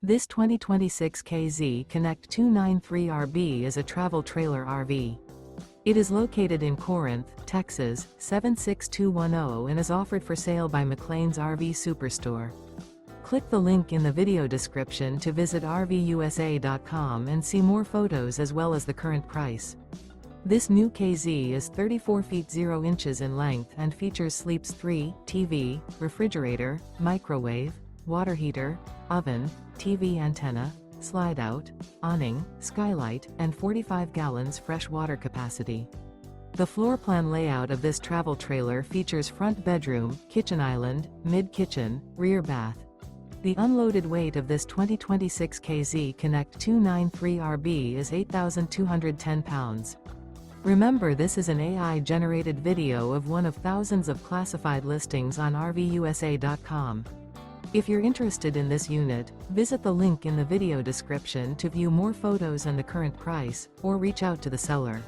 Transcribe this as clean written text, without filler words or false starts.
This 2026 KZ Connect 293RB is a travel trailer RV. It is located in Corinth, Texas, 76210 and is offered for sale by McClain's RV Superstore. Click the link in the video description to visit RVUSA.com and see more photos as well as the current price. This new KZ is 34 feet 0 inches in length and features sleeps 3, TV, refrigerator, microwave, water heater, oven, TV antenna, Slideout, Awning, Skylight, and 45 gallons fresh water capacity. The floor plan layout of this travel trailer features front bedroom, kitchen island, mid-kitchen, rear bath. The unloaded weight of this 2026 KZ Connect 293RB is 8,210 pounds. Remember, this is an AI-generated video of one of thousands of classified listings on RVUSA.com. If you're interested in this unit, visit the link in the video description to view more photos and the current price, or reach out to the seller.